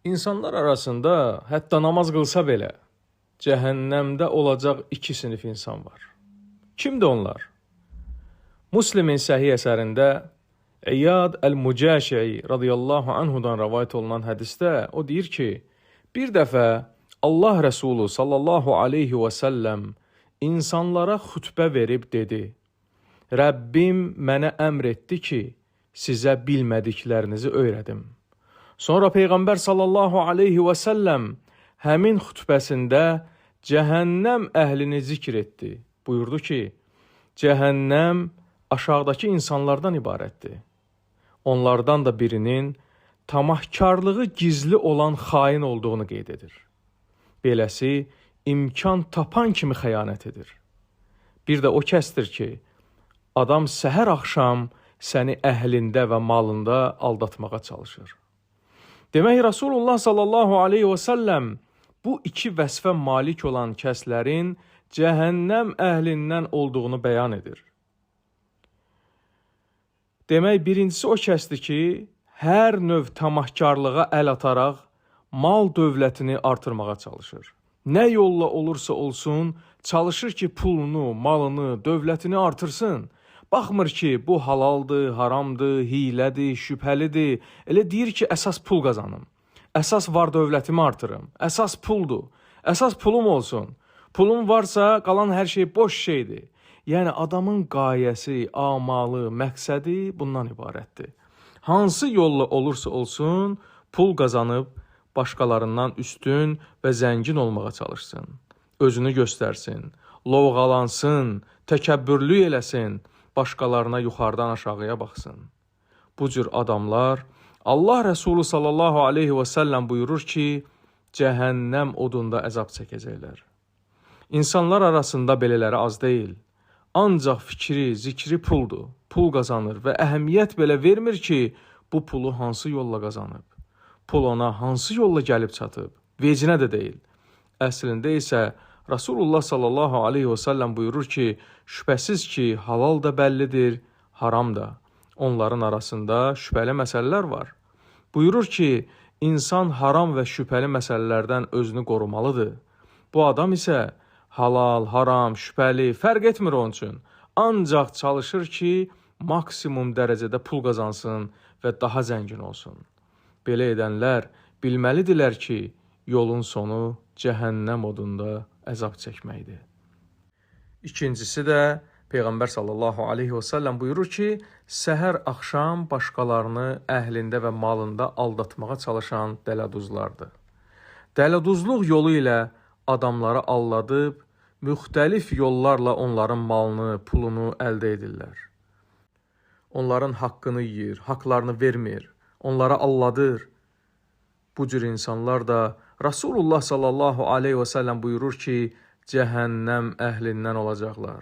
İnsanlar arasında hətta namaz qılsa belə, cəhənnəmdə olacaq iki sinif insan var. Kimdir onlar? Müslimin səhih əsərində İyad Əl-Mücəşi radiyallahu anhudan rəvayət olunan hədisdə o deyir ki, bir dəfə Allah Rəsulu sallallahu aleyhi və səlləm insanlara xütbə verib dedi, Rəbbim mənə əmr etdi ki, sizə bilmədiklərinizi öyrədim. Sonra Peyğəmbər sallallahu aleyhi və səlləm həmin xütbəsində cəhənnəm əhlini zikr etdi. Buyurdu ki, cəhənnəm aşağıdakı insanlardan ibarətdir. Onlardan da birinin tamahkarlığı gizli olan xain olduğunu qeyd edir. Beləsi imkan tapan kimi xəyanət edir. Bir də o kəsdir ki, adam səhər axşam səni əhlində və malında aldatmağa çalışır. Demək, Rasulullah sallallahu aleyhi və səlləm bu iki vəsfə malik olan kəslərin cəhənnəm əhlindən olduğunu bəyan edir. Demək, birincisi o kəsdir ki, hər növ tamahkarlığa əl ataraq mal dövlətini artırmağa çalışır. Nə yolla olursa olsun, çalışır ki, pulunu, malını, dövlətini artırsın. Baxmır ki, bu halaldır, haramdır, hilədir, şübhəlidir. Elə deyir ki, əsas pul qazanım. Əsas var dövlətimi artırım. Əsas puldur. Əsas pulum olsun. Pulum varsa qalan hər şey boş şeydir. Yəni adamın qayəsi, amalı, məqsədi bundan ibarətdir. Hansı yolla olursa olsun, pul qazanıb başqalarından üstün və zəngin olmağa çalışsın. Özünü göstərsin, lovğalansın, təkəbbürlü eləsin, başqalarına yuxarıdan aşağıya baxsın. Bu cür adamlar Allah Rəsulü sallallahu aleyhi və səlləm buyurur ki, cəhənnəm odunda əzab çəkəcəklər. İnsanlar arasında belələri az deyil. Ancaq fikri, zikri puldur, pul qazanır və əhəmiyyət belə vermir ki, bu pulu hansı yolla qazanıb, pul ona hansı yolla gəlib çatıb, vecinə də deyil. Əslində isə Rasulullah sallallahu aleyhi və səlləm buyurur ki, şübhəsiz ki, halal da bəllidir, haram da. Onların arasında şübhəli məsələlər var. Buyurur ki, insan haram və şübhəli məsələlərdən özünü qorumalıdır. Bu adam isə halal, haram, şübhəli, fərq etmir onun üçün. Ancaq çalışır ki, maksimum dərəcədə pul qazansın və daha zəngin olsun. Belə edənlər bilməlidirlər ki, yolun sonu cəhənnəm odunda əzab çəkməkdir. İkincisi də Peyğəmbər sallallahu aleyhi və səlləm buyurur ki, səhər axşam başqalarını əhlində və malında aldatmağa çalışan dələduzlardır. Dələduzluq yolu ilə adamları aldadıb, müxtəlif yollarla onların malını, pulunu əldə edirlər. Onların haqqını yeyir, haqlarını vermir, onları alladır. Bu cür insanlar da Rasulullah sallallahu aleyhi və səlləm buyurur ki, cəhənnəm əhlindən olacaqlar.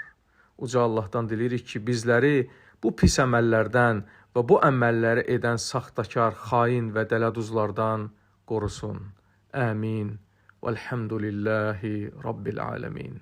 Uca Allahdan diləyirik ki, bizləri bu pis əməllərdən və bu əməlləri edən saxtakar, xain və dələduzlardan qorusun. Əmin. Vəlhamdülillahi Rabbil aləmin.